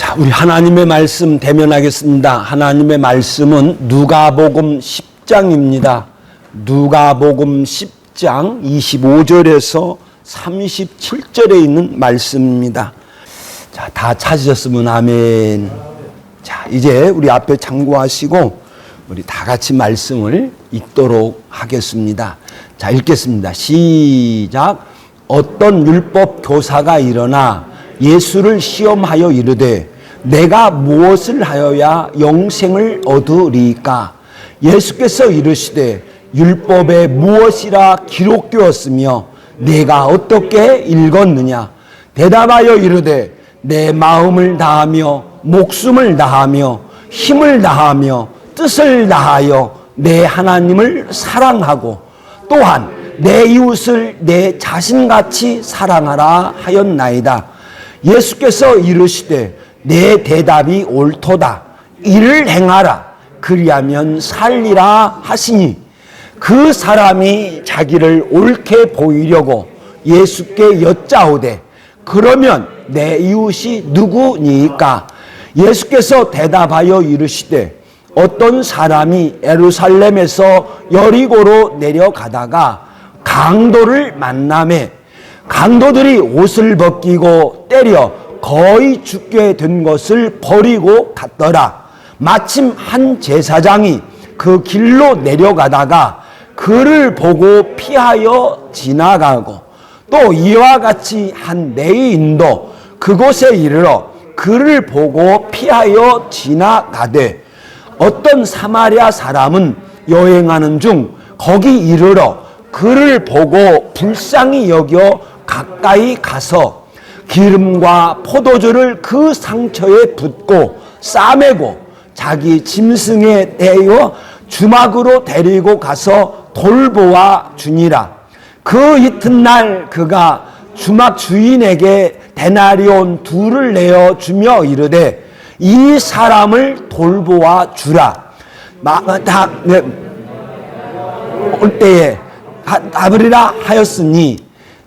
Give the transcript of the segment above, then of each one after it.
자, 우리 하나님의 말씀 대면하겠습니다. 하나님의 말씀은 누가복음 10장입니다. 누가복음 10장 25절에서 37절에 있는 말씀입니다. 자, 다 찾으셨으면 아멘. 자, 이제 우리 앞에 참고하시고 우리 다 같이 말씀을 읽도록 하겠습니다. 자, 읽겠습니다. 시작. 어떤 율법 교사가 일어나 예수를 시험하여 이르되 내가 무엇을 하여야 영생을 얻으리까? 예수께서 이르시되 율법에 무엇이라 기록되었으며 내가 어떻게 읽었느냐? 대답하여 이르되 내 마음을 다하며 목숨을 다하며 힘을 다하며 뜻을 다하여 내 하나님을 사랑하고 또한 내 이웃을 내 자신같이 사랑하라 하였나이다. 예수께서 이르시되 내 대답이 옳도다. 이를 행하라. 그리하면 살리라 하시니 그 사람이 자기를 옳게 보이려고 예수께 여짜오되 그러면 내 이웃이 누구니까? 예수께서 대답하여 이르시되 어떤 사람이 예루살렘에서 여리고로 내려가다가 강도를 만나매 강도들이 옷을 벗기고 때려 거의 죽게 된 것을 버리고 갔더라. 마침 한 제사장이 그 길로 내려가다가 그를 보고 피하여 지나가고 또 이와 같이 한 레위인도 그곳에 이르러 그를 보고 피하여 지나가되 어떤 사마리아 사람은 여행하는 중 거기 이르러 그를 보고 불쌍히 여겨 가까이 가서 기름과 포도주를 그 상처에 붓고 싸매고 자기 짐승에 대어 주막으로 데리고 가서 돌보아 주니라. 그 이튿날 그가 주막 주인에게 데나리온 둘을 내어 주며 이르되 이 사람을 돌보아 주라. 올 때에 답으리라 하였으니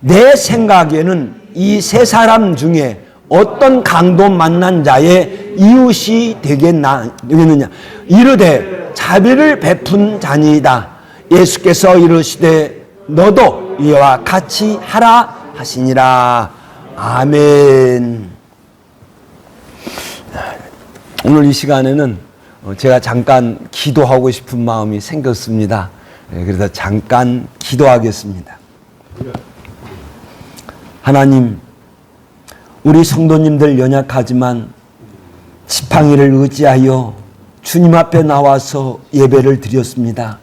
내 생각에는 이 세 사람 중에 어떤 강도 만난 자의 이웃이 되겠느냐? 이르되 자비를 베푼 자니이다. 예수께서 이르시되 너도 이와 같이 하라 하시니라. 아멘. 오늘 이 시간에는 제가 잠깐 기도하고 싶은 마음이 생겼습니다. 그래서 잠깐 기도하겠습니다. 하나님, 우리 성도님들 연약하지만 지팡이를 의지하여 주님 앞에 나와서 예배를 드렸습니다.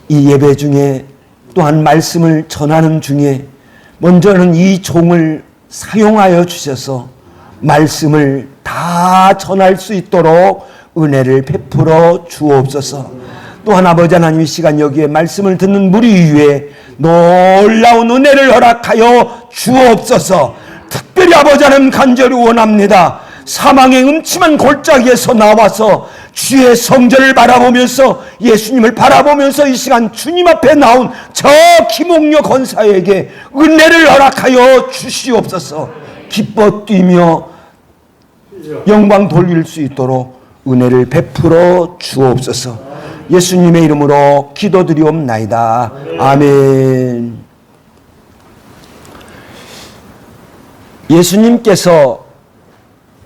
이 예배 중에 또한 말씀을 전하는 중에 먼저는 이 종을 사용하여 주셔서 말씀을 다 전할 수 있도록 은혜를 베풀어 주옵소서. 또한 아버지 하나님 이 시간 여기에 말씀을 듣는 무리 위에 놀라운 은혜를 허락하여 주옵소서. 특별히 아버지 하나님 간절히 원합니다. 사망의 음침한 골짜기에서 나와서 주의 성전을 바라보면서 예수님을 바라보면서 이 시간 주님 앞에 나온 저 김옥녀 권사에게 은혜를 허락하여 주시옵소서. 기뻐 뛰며 영광 돌릴 수 있도록 은혜를 베풀어 주옵소서. 예수님의 이름으로 기도드리옵나이다. 아멘. 예수님께서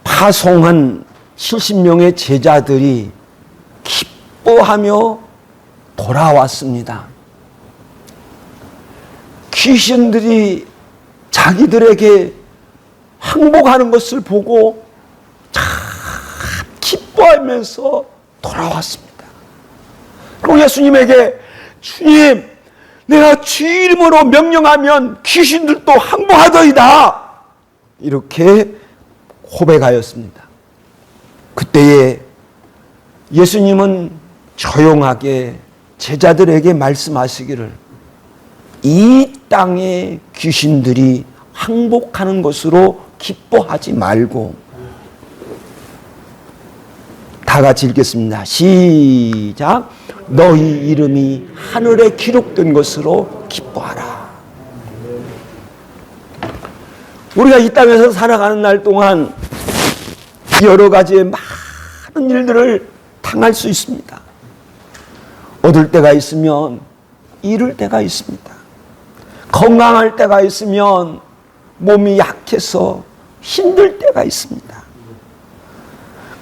파송한 70명의 제자들이 기뻐하며 돌아왔습니다. 귀신들이 자기들에게 항복하는 것을 보고 참 기뻐하면서 돌아왔습니다. 그리고 예수님에게 주님, 내가 주 이름으로 명령하면 귀신들도 항복하더이다. 이렇게 고백하였습니다. 그때에 예수님은 조용하게 제자들에게 말씀하시기를 이 땅의 귀신들이 항복하는 것으로 기뻐하지 말고 다 같이 읽겠습니다. 시작. 너희 이름이 하늘에 기록된 것으로 기뻐하라. 우리가 이 땅에서 살아가는 날 동안 여러 가지의 많은 일들을 당할 수 있습니다. 얻을 때가 있으면 잃을 때가 있습니다. 건강할 때가 있으면 몸이 약해서 힘들 때가 있습니다.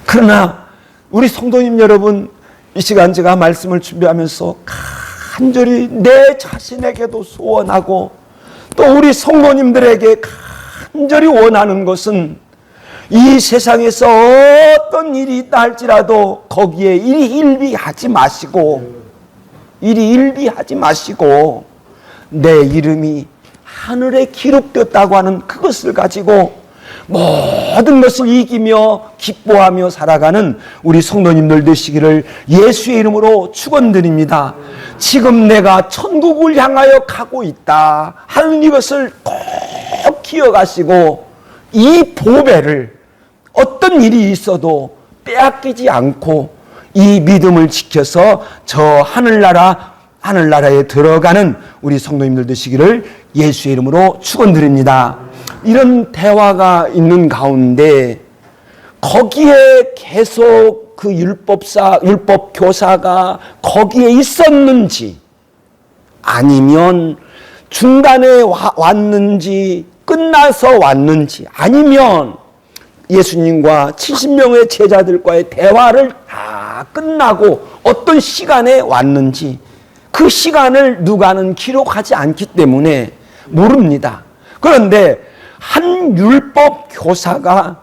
그러나 우리 성도님 여러분, 이 시간 제가 말씀을 준비하면서 간절히 내 자신에게도 소원하고 또 우리 성도님들에게 간절히 원하는 것은 이 세상에서 어떤 일이 있다 할지라도 거기에 일희일비하지 마시고 내 이름이 하늘에 기록되었다고 하는 그것을 가지고 모든 것을 이기며 기뻐하며 살아가는 우리 성도님들 되시기를 예수의 이름으로 축원드립니다. 지금 내가 천국을 향하여 가고 있다 하는 이것을 꼭 기억하시고 이 보배를 어떤 일이 있어도 빼앗기지 않고 이 믿음을 지켜서 저 하늘나라에 들어가는 우리 성도님들 되시기를 예수의 이름으로 축원드립니다. 이런 대화가 있는 가운데 거기에 계속 그 율법 교사가 거기에 있었는지 아니면 중간에 왔는지 끝나서 왔는지 아니면 예수님과 70명의 제자들과의 대화를 다 끝나고 어떤 시간에 왔는지 그 시간을 누가는 기록하지 않기 때문에 모릅니다. 그런데 한 율법 교사가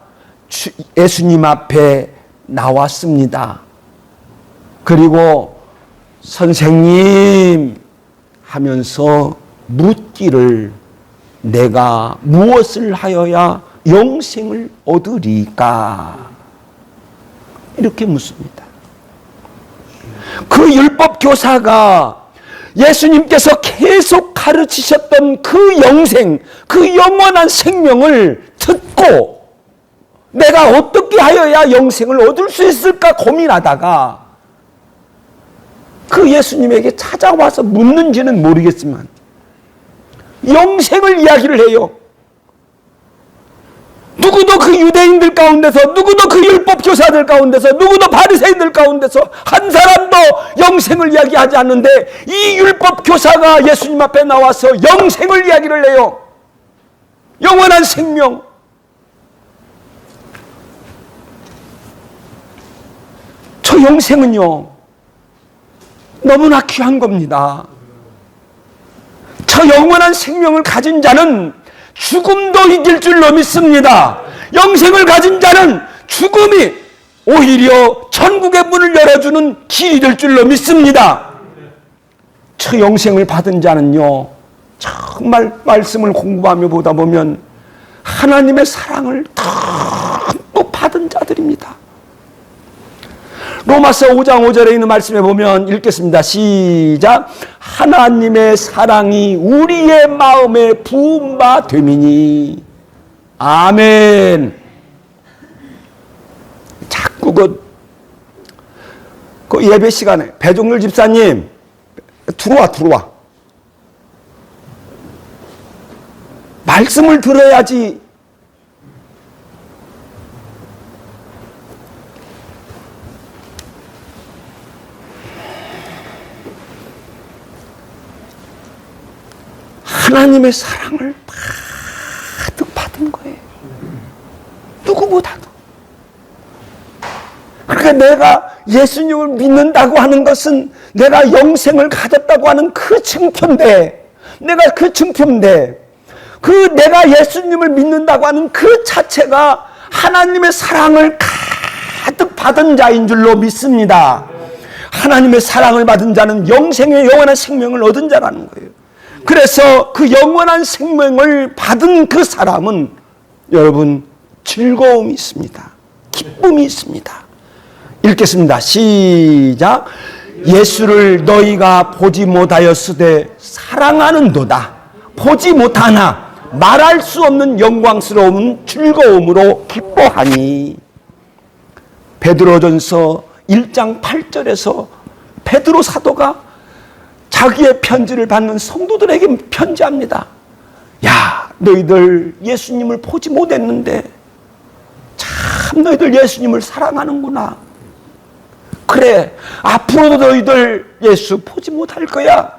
예수님 앞에 나왔습니다. 그리고 선생님 하면서 묻기를 내가 무엇을 하여야 영생을 얻으리까? 이렇게 묻습니다. 그 율법 교사가 예수님께서 계속 가르치셨던 그 영생, 그 영원한 생명을 듣고 내가 어떻게 하여야 영생을 얻을 수 있을까 고민하다가 그 예수님에게 찾아와서 묻는지는 모르겠지만 영생을 이야기를 해요. 누구도 그 유대인들 가운데서, 누구도 그 율법 교사들 가운데서, 누구도 바리새인들 가운데서 한 사람도 영생을 이야기하지 않는데 이 율법 교사가 예수님 앞에 나와서 영생을 이야기를 해요. 영원한 생명. 저 영생은요 너무나 귀한 겁니다. 저 영원한 생명을 가진 자는 죽음도 이길 줄로 믿습니다. 영생을 가진 자는 죽음이 오히려 천국의 문을 열어주는 길이 될 줄로 믿습니다. 저 영생을 받은 자는요 정말 말씀을 공부하며 보다 보면 하나님의 사랑을 듬뿍 받은 자들입니다. 로마서 5장 5절에 있는 말씀에 보면 읽겠습니다. 시작. 하나님의 사랑이 우리의 마음에 부은 바 됨이니. 아멘. 자꾸 그 예배 시간에 배종률 집사님 들어와. 말씀을 들어야지. 하나님의 사랑을 가득 받은 거예요. 누구보다도. 그러니까 내가 예수님을 믿는다고 하는 것은 내가 영생을 가졌다고 하는 그 증표인데, 내가 예수님을 믿는다고 하는 그 자체가 하나님의 사랑을 가득 받은 자인 줄로 믿습니다. 하나님의 사랑을 받은 자는 영생의 영원한 생명을 얻은 자라는 거예요. 그래서 그 영원한 생명을 받은 그 사람은 여러분 즐거움이 있습니다. 기쁨이 있습니다. 읽겠습니다. 시작. 예수를 너희가 보지 못하였으되 사랑하는도다. 보지 못하나 말할 수 없는 영광스러운 즐거움으로 기뻐하니. 베드로전서 1장 8절에서 베드로 사도가 자기의 편지를 받는 성도들에게 편지합니다. 야, 너희들 예수님을 보지 못했는데 참 참 너희들 예수님을 사랑하는구나. 그래, 앞으로도 너희들 예수 보지 못할 거야.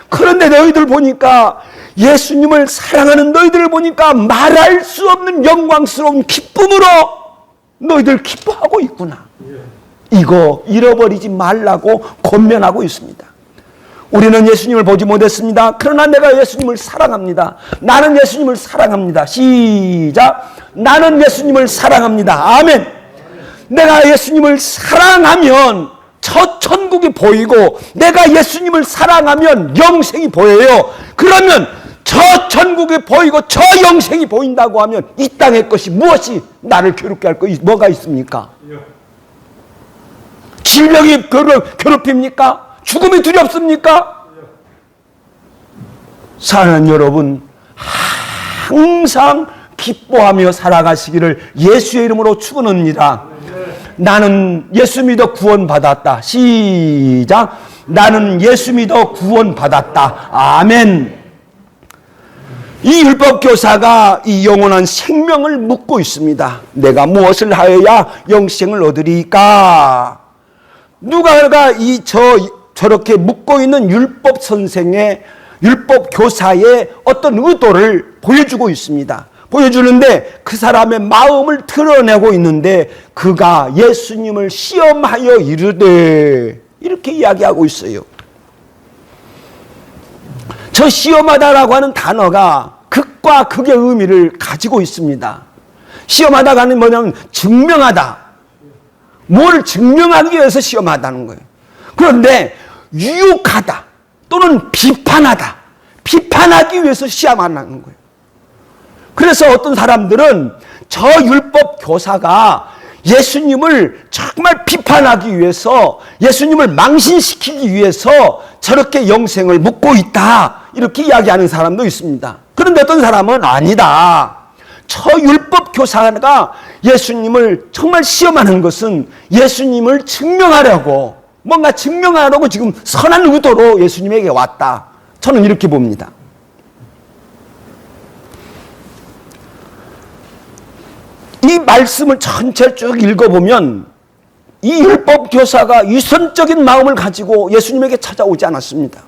그런데 너희들 보니까, 예수님을 사랑하는 너희들을 보니까 말할 수 없는 영광스러운 기쁨으로 너희들 기뻐하고 있구나. 이거 잃어버리지 말라고 권면하고 있습니다. 우리는 예수님을 보지 못했습니다. 그러나 내가 예수님을 사랑합니다. 나는 예수님을 사랑합니다. 시작. 나는 예수님을 사랑합니다. 아멘. 내가 예수님을 사랑하면 저 천국이 보이고, 내가 예수님을 사랑하면 영생이 보여요. 그러면 저 천국이 보이고 저 영생이 보인다고 하면 이 땅의 것이 무엇이 나를 괴롭게 할 것이 뭐가 있습니까? 질병이 괴롭힙니까? 죽음이 두렵습니까? 사랑하는 여러분, 항상 기뻐하며 살아가시기를 예수의 이름으로 축원합니다. 나는 예수 믿어 구원받았다. 시작. 나는 예수 믿어 구원받았다. 아멘. 이 율법교사가 이 영원한 생명을 묻고 있습니다. 내가 무엇을 하여야 영생을 얻으리까? 누가가 저렇게 묻고 있는 율법 선생의, 율법 교사의 어떤 의도를 보여주고 있습니다. 보여주는데 그 사람의 마음을 드러내고 있는데, 그가 예수님을 시험하여 이르되, 이렇게 이야기하고 있어요. 저 시험하다라고 하는 단어가 극과 극의 의미를 가지고 있습니다. 시험하다가 하는 뭐냐면 증명하다. 뭘 증명하기 위해서 시험하다는 거예요. 그런데 유혹하다 또는 비판하다. 비판하기 위해서 시험하는 거예요. 그래서 어떤 사람들은 저 율법 교사가 예수님을 정말 비판하기 위해서, 예수님을 망신시키기 위해서 저렇게 영생을 묻고 있다, 이렇게 이야기하는 사람도 있습니다. 그런데 어떤 사람은 아니다. 저 율법 교사가 예수님을 정말 시험하는 것은 예수님을 증명하려고, 뭔가 증명하려고 지금 선한 의도로 예수님에게 왔다. 저는 이렇게 봅니다. 이 말씀을 전체를 쭉 읽어보면 이 율법 교사가 위선적인 마음을 가지고 예수님에게 찾아오지 않았습니다.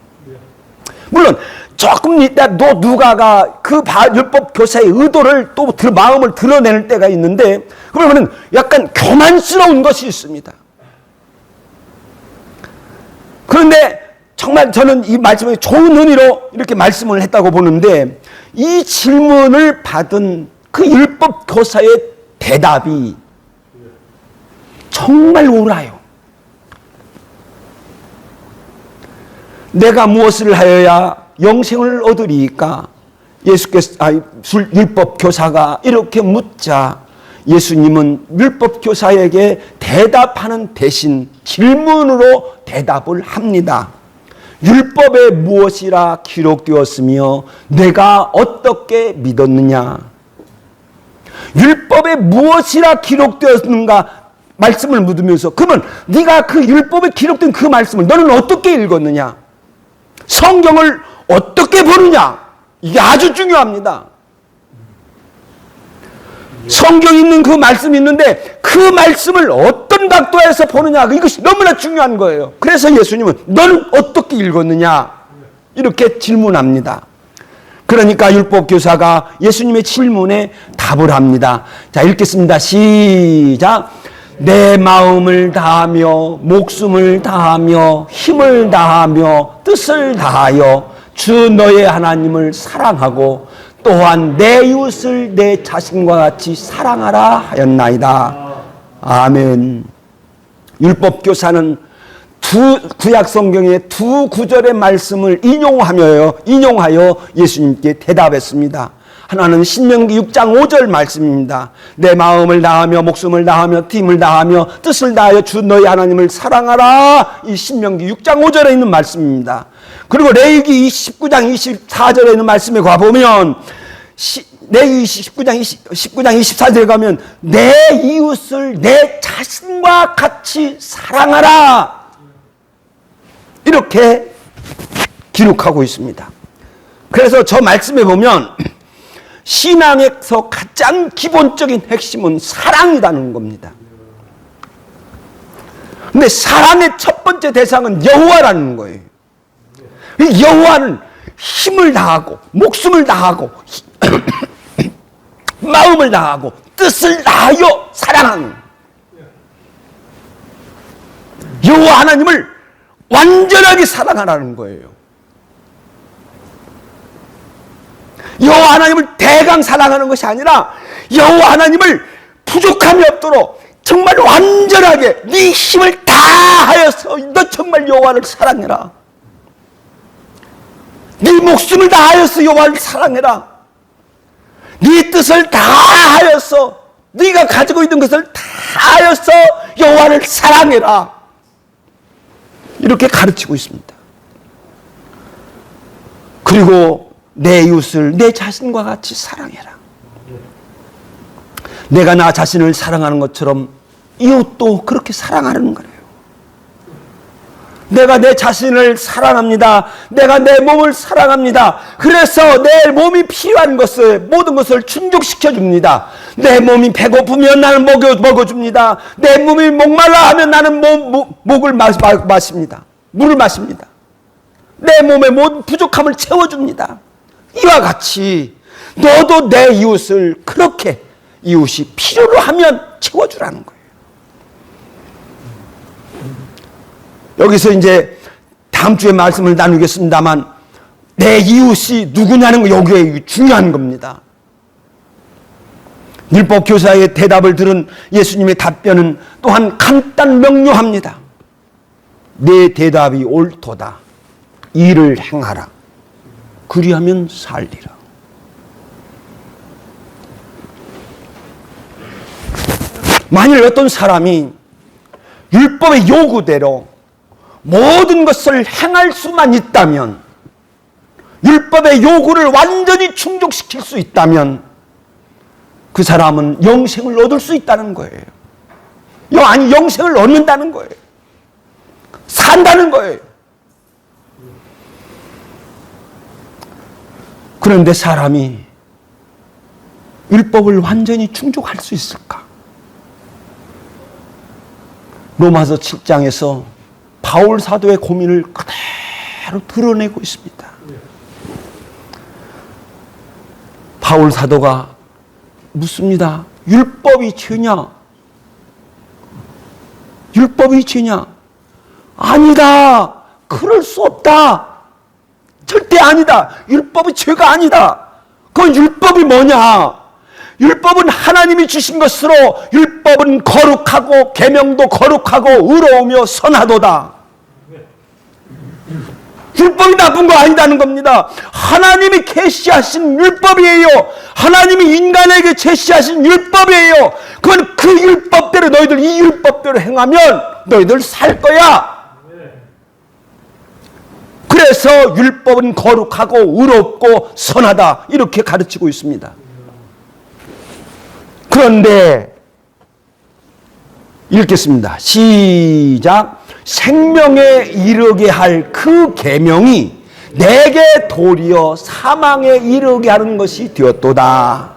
물론 조금 이따 누가가 그 율법 교사의 의도를 또 마음을 드러낼 때가 있는데, 그러면 약간 교만스러운 것이 있습니다. 그런데 정말 저는 이 말씀에 좋은 의미로 이렇게 말씀을 했다고 보는데, 이 질문을 받은 그 율법 교사의 대답이 정말 옳아요. 내가 무엇을 하여야 영생을 얻으리까? 율법 교사가 이렇게 묻자, 예수님은 율법 교사에게 대답하는 대신 질문으로 대답을 합니다. 율법에 무엇이라 기록되었으며 내가 어떻게 믿었느냐? 율법에 무엇이라 기록되었는가 말씀을 묻으면서, 그러면 네가 그 율법에 기록된 그 말씀을 너는 어떻게 읽었느냐? 성경을 어떻게 보느냐? 이게 아주 중요합니다. 성경에 있는 그 말씀이 있는데 그 말씀을 어떤 각도에서 보느냐, 이것이 너무나 중요한 거예요. 그래서 예수님은 너는 어떻게 읽었느냐? 이렇게 질문합니다. 그러니까 율법교사가 예수님의 질문에 답을 합니다. 자, 읽겠습니다. 시작. 내 마음을 다하며 목숨을 다하며 힘을 다하며 뜻을 다하여 주 너의 하나님을 사랑하고 또한 내 이웃을 내 자신과 같이 사랑하라 하였나이다. 아멘. 율법교사는 구약 성경의 두 구절의 말씀을 인용하여 예수님께 대답했습니다. 하나는 신명기 6장 5절 말씀입니다. 내 마음을 다하며 목숨을 다하며 힘을 다하며 뜻을 다하여 주 너희 하나님을 사랑하라. 이 신명기 6장 5절에 있는 말씀입니다. 그리고 레위기 19장 24절에 있는 말씀에 가보면, 레위기 19장 24절에 가면 내 이웃을 내 자신과 같이 사랑하라, 이렇게 기록하고 있습니다. 그래서 저 말씀에 보면 신앙에서 가장 기본적인 핵심은 사랑이라는 겁니다. 근데 사랑의 첫 번째 대상은 여호와라는 거예요. 여호와는 힘을 다하고 목숨을 다하고 마음을 다하고 뜻을 다하여 사랑하는, 여호와 하나님을 완전하게 사랑하라는 거예요. 여호와 하나님을 대강 사랑하는 것이 아니라 여호와 하나님을 부족함이 없도록 정말 완전하게 네 힘을 다하여서 너 정말 여호와를 사랑해라. 네 목숨을 다하여서 여호와를 사랑해라. 네 뜻을 다하여서 네가 가지고 있는 것을 다하여서 여호와를 사랑해라. 이렇게 가르치고 있습니다. 그리고 내 이웃을 내 자신과 같이 사랑해라. 내가 나 자신을 사랑하는 것처럼 이웃도 그렇게 사랑하는 거예요. 내가 내 자신을 사랑합니다. 내가 내 몸을 사랑합니다. 그래서 내 몸이 필요한 것을, 모든 것을 충족시켜 줍니다. 내 몸이 배고프면 나는 먹어줍니다. 내 몸이 목말라 하면 나는 목을 마십니다. 물을 마십니다. 내 몸의 모든 부족함을 채워줍니다. 이와 같이 너도 내 이웃을 그렇게 이웃이 필요로 하면 채워주라는 거예요. 여기서 이제 다음 주에 말씀을 나누겠습니다만 내 이웃이 누구냐는 거 여기에 중요한 겁니다. 율법 교사의 대답을 들은 예수님의 답변은 또한 간단 명료합니다. 내 대답이 옳도다. 이를 행하라. 그리하면 살리라. 만일 어떤 사람이 율법의 요구대로 모든 것을 행할 수만 있다면, 율법의 요구를 완전히 충족시킬 수 있다면 그 사람은 영생을 얻을 수 있다는 거예요. 아니, 영생을 얻는다는 거예요. 산다는 거예요. 그런데 사람이 율법을 완전히 충족할 수 있을까? 로마서 7장에서 바울 사도의 고민을 그대로 드러내고 있습니다. 바울 사도가 묻습니다. 율법이 죄냐? 율법이 죄냐? 아니다. 그럴 수 없다. 절대 아니다. 율법이 죄가 아니다. 그건 율법이 뭐냐? 율법은 하나님이 주신 것으로 율법은 거룩하고 계명도 거룩하고 의로우며 선하도다. 율법이 나쁜 거 아니다는 겁니다. 하나님이 계시하신 율법이에요. 하나님이 인간에게 제시하신 율법이에요. 그건 그 율법대로 너희들 이 율법대로 행하면 너희들 살 거야. 그래서 율법은 거룩하고 의롭고 선하다. 이렇게 가르치고 있습니다. 그런데 읽겠습니다. 시작. 생명에 이르게 할 그 계명이 내게 도리어 사망에 이르게 하는 것이 되었도다.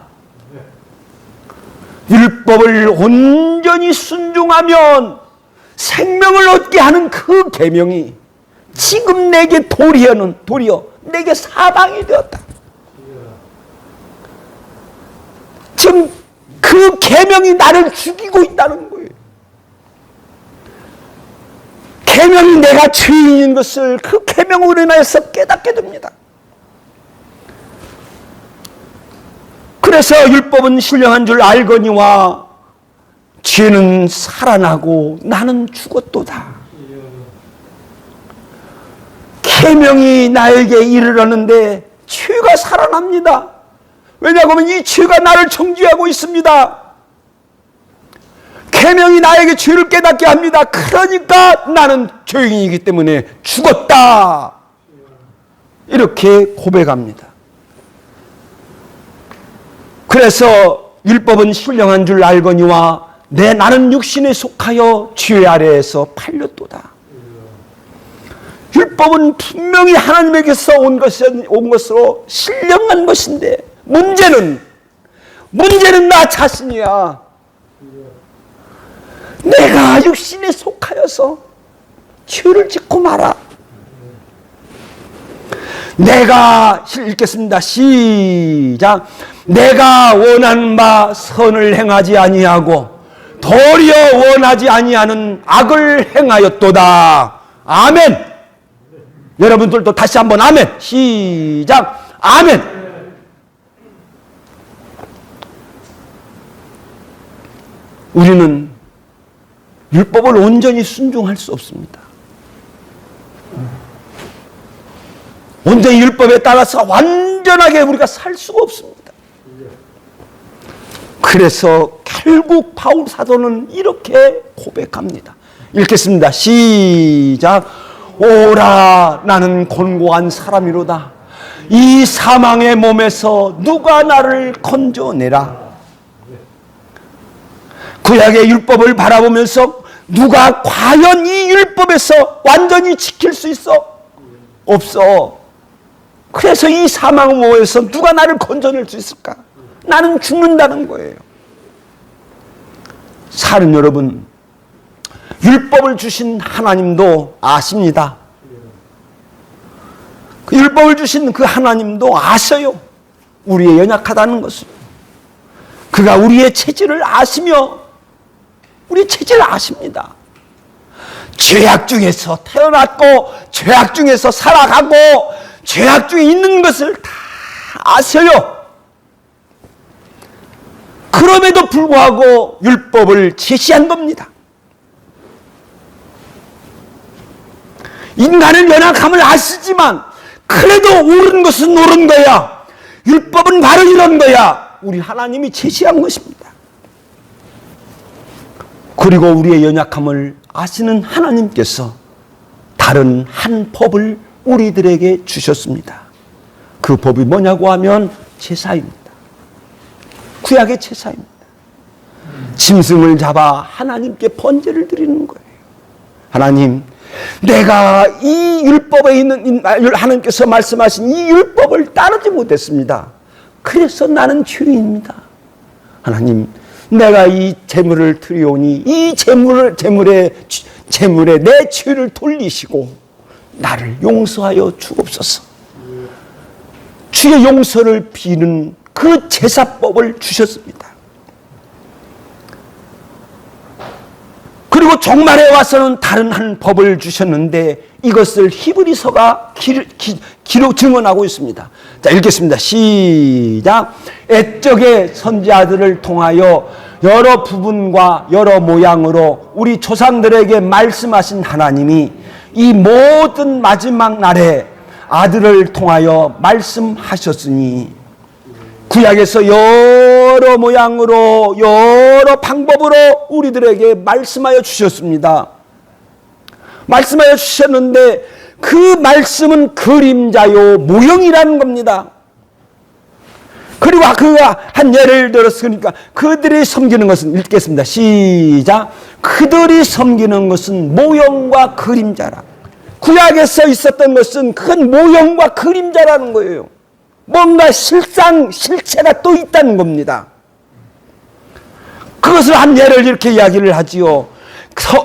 율법을 온전히 순종하면 생명을 얻게 하는 그 계명이 지금 내게 도리어 내게 사망이 되었다. 지금 그 계명이 나를 죽이고 있다는 거예요. 계명이 내가 죄인인 것을 그 계명으로 인하여서 깨닫게 됩니다. 그래서 율법은 신령한 줄 알거니와 죄는 살아나고 나는 죽었도다. 계명이 나에게 이르렀는데 죄가 살아납니다. 왜냐하면 이 죄가 나를 정죄하고 있습니다. 계명이 나에게 죄를 깨닫게 합니다. 그러니까 나는 죄인이기 때문에 죽었다. 이렇게 고백합니다. 그래서 율법은 신령한 줄 알거니와 나는 육신에 속하여 죄 아래에서 팔렸도다. 율법은 분명히 하나님에게서 온 것으로 신령한 것인데 문제는 나 자신이야. 내가 육신에 속하여서 죄를 짓고 말아. 내가 읽겠습니다. 시작. 내가 원하는 바 선을 행하지 아니하고 도리어 원하지 아니하는 악을 행하였도다. 아멘. 여러분들도 다시 한번 아멘. 시작. 아멘. 우리는 율법을 온전히 순종할 수 없습니다. 온전히 율법에 따라서 완전하게 우리가 살 수가 없습니다. 그래서 결국 바울 사도는 이렇게 고백합니다. 읽겠습니다. 시작. 오라, 나는 곤고한 사람이로다. 이 사망의 몸에서 누가 나를 건져내라. 구약의 율법을 바라보면서 누가 과연 이 율법에서 완전히 지킬 수 있어? 없어. 그래서 이 사망의 몸에서 누가 나를 건져낼 수 있을까? 나는 죽는다는 거예요. 사는 여러분, 율법을 주신 하나님도 아십니다. 그 율법을 주신 그 하나님도 아셔요. 우리의 연약하다는 것을. 그가 우리의 체질을 아시며 우리의 체질을 아십니다. 죄악 중에서 태어났고 죄악 중에서 살아가고 죄악 중에 있는 것을 다 아셔요. 그럼에도 불구하고 율법을 제시한 겁니다. 인간은 연약함을 아시지만 그래도 옳은 것은 옳은 거야. 율법은 바로 이런 거야. 우리 하나님이 제시한 것입니다. 그리고 우리의 연약함을 아시는 하나님께서 다른 한 법을 우리들에게 주셨습니다. 그 법이 뭐냐고 하면 제사입니다. 구약의 제사입니다. 짐승을 잡아 하나님께 번제를 드리는 거예요. 하나님, 내가 이 율법에 있는 하나님께서 말씀하신 이 율법을 따르지 못했습니다. 그래서 나는 죄인입니다. 하나님, 내가 이 제물을 드리오니 이 제물에 내 죄를 돌리시고 나를 용서하여 주옵소서. 주의 용서를 비는 그 제사법을 주셨습니다. 그리고 종말에 와서는 다른 한 법을 주셨는데 이것을 히브리서가 기록 증언하고 있습니다. 자, 읽겠습니다. 시작. 옛적의 선지자들을 통하여 여러 부분과 여러 모양으로 우리 조상들에게 말씀하신 하나님이 이 모든 마지막 날에 아들을 통하여 말씀하셨으니 구약에서 여러 모양으로 여러 방법으로 우리들에게 말씀하여 주셨습니다. 말씀하여 주셨는데 그 말씀은 그림자요 모형이라는 겁니다. 그리고 그가 한 예를 들었으니까 그들이 섬기는 것은 읽겠습니다. 시작. 그들이 섬기는 것은 모형과 그림자라. 구약에서 있었던 것은 큰 모형과 그림자라는 거예요. 뭔가 실체가 또 있다는 겁니다. 그것을 한 예를 이렇게 이야기를 하지요.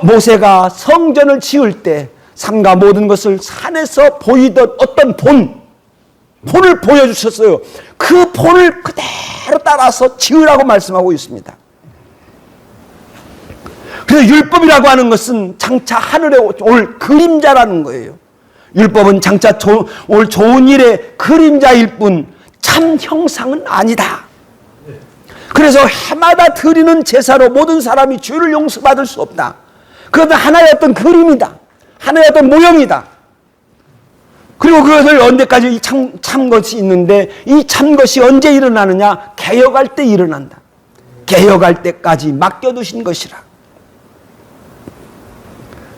모세가 성전을 지을 때 산과 모든 것을 산에서 보이던 어떤 본을 보여주셨어요. 그 본을 그대로 따라서 지으라고 말씀하고 있습니다. 그래서 율법이라고 하는 것은 장차 하늘에 올 그림자라는 거예요. 율법은 장차 올 좋은 일의 그림자일 뿐 참 형상은 아니다. 그래서 해마다 드리는 제사로 모든 사람이 죄를 용서받을 수 없다. 그것은 하나의 어떤 그림이다. 하나의 어떤 모형이다. 그리고 그것을 언제까지 참 것이 있는데 이 참 것이 언제 일어나느냐? 개혁할 때 일어난다. 개혁할 때까지 맡겨두신 것이라.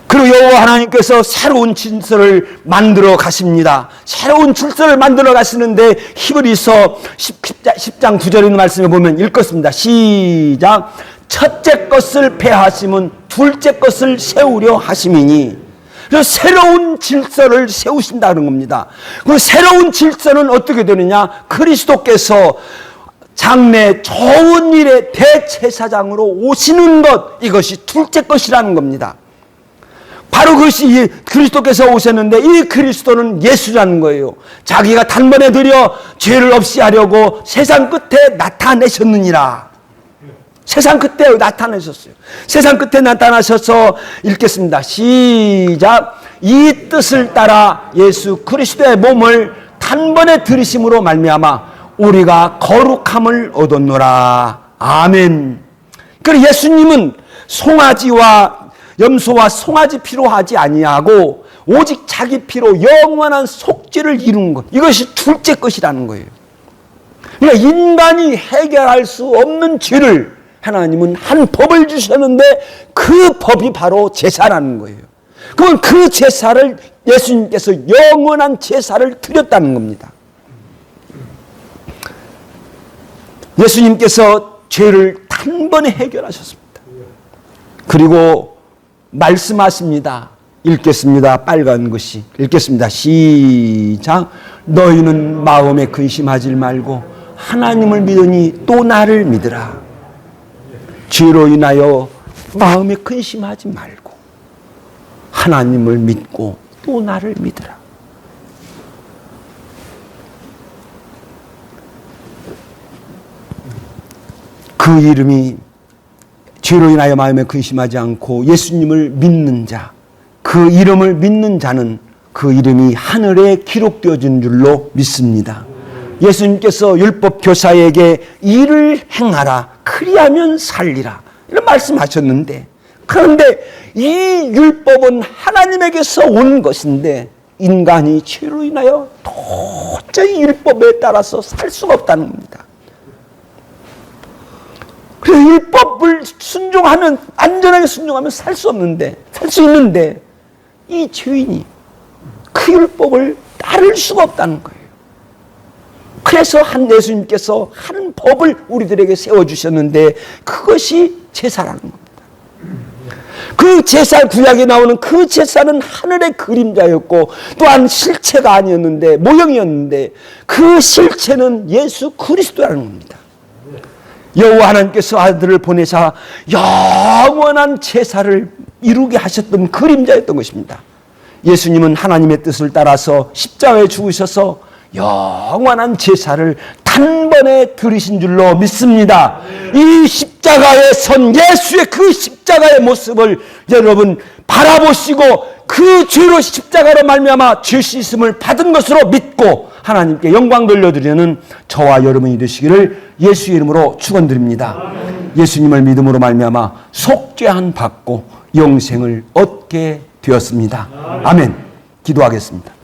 그리고 여호와 하나님께서 새로운 질서를 만들어 가십니다. 새로운 질서를 만들어 가시는데 히브리서 10장 9절에 있는 말씀에 보면 읽겠습니다. 시작. 첫째 것을 폐하심은 둘째 것을 세우려 하심이니 그래서 새로운 질서를 세우신다는 겁니다. 그 새로운 질서는 어떻게 되느냐? 그리스도께서 장래 좋은 일의 대제사장으로 오시는 것, 이것이 둘째 것이라는 겁니다. 바로 그것이 그리스도께서 오셨는데, 이 그리스도는 예수라는 거예요. 자기가 단번에 들여 죄를 없이 하려고 세상 끝에 나타내셨느니라. 세상 끝에 나타나셨어요. 세상 끝에 나타나셔서 읽겠습니다. 시작. 이 뜻을 따라 예수 그리스도의 몸을 단번에 들이심으로 말미암아 우리가 거룩함을 얻었노라. 아멘. 그리고 예수님은 송아지와 염소와 송아지 피로 하지 아니하고 오직 자기 피로 영원한 속죄를 이루는 것, 이것이 둘째 것이라는 거예요. 그러니까 인간이 해결할 수 없는 죄를 하나님은 한 법을 주셨는데, 그 법이 바로 제사라는 거예요. 그건 그 제사를 예수님께서 영원한 제사를 드렸다는 겁니다. 예수님께서 죄를 단번에 해결하셨습니다. 그리고 말씀하십니다. 읽겠습니다. 빨간 것이 읽겠습니다. 시작. 너희는 마음에 근심하지 말고 하나님을 믿으니 또 나를 믿으라. 죄로 인하여 마음에 근심하지 말고 하나님을 믿고 또 나를 믿으라. 그 이름이, 죄로 인하여 마음에 근심하지 않고 예수님을 믿는 자, 그 이름을 믿는 자는 그 이름이 하늘에 기록되어진 줄로 믿습니다. 예수님께서 율법 교사에게 일을 행하라, 그리하면 살리라, 이런 말씀하셨는데, 그런데 이 율법은 하나님에게서 온 것인데 인간이 죄로 인하여 도저히 율법에 따라서 살 수가 없다는 겁니다. 그래서 율법을 순종하면, 안전하게 순종하면 살 수 없는데, 살 수 있는데, 이 죄인이 그 율법을 따를 수가 없다는 거예요. 그래서 예수님께서 한 법을 우리들에게 세워주셨는데, 그것이 제사라는 겁니다. 그 제사, 구약에 나오는 그 제사는 하늘의 그림자였고 또한 실체가 아니었는데, 모형이었는데, 그 실체는 예수 그리스도라는 겁니다. 여호와 하나님께서 아들을 보내사 영원한 제사를 이루게 하셨던 그림자였던 것입니다. 예수님은 하나님의 뜻을 따라서 십자가에 죽으셔서 영원한 제사를 단번에 들이신 줄로 믿습니다. 이 십자가에 선 예수의 그 십자가의 모습을 여러분 바라보시고, 그 죄로 십자가로 말미암아 죄 씻음을 받은 것으로 믿고 하나님께 영광 돌려드리는 저와 여러분이 되시기를 예수의 이름으로 축원드립니다. 예수님을 믿음으로 말미암아 속죄한 받고 영생을 얻게 되었습니다. 아멘. 기도하겠습니다.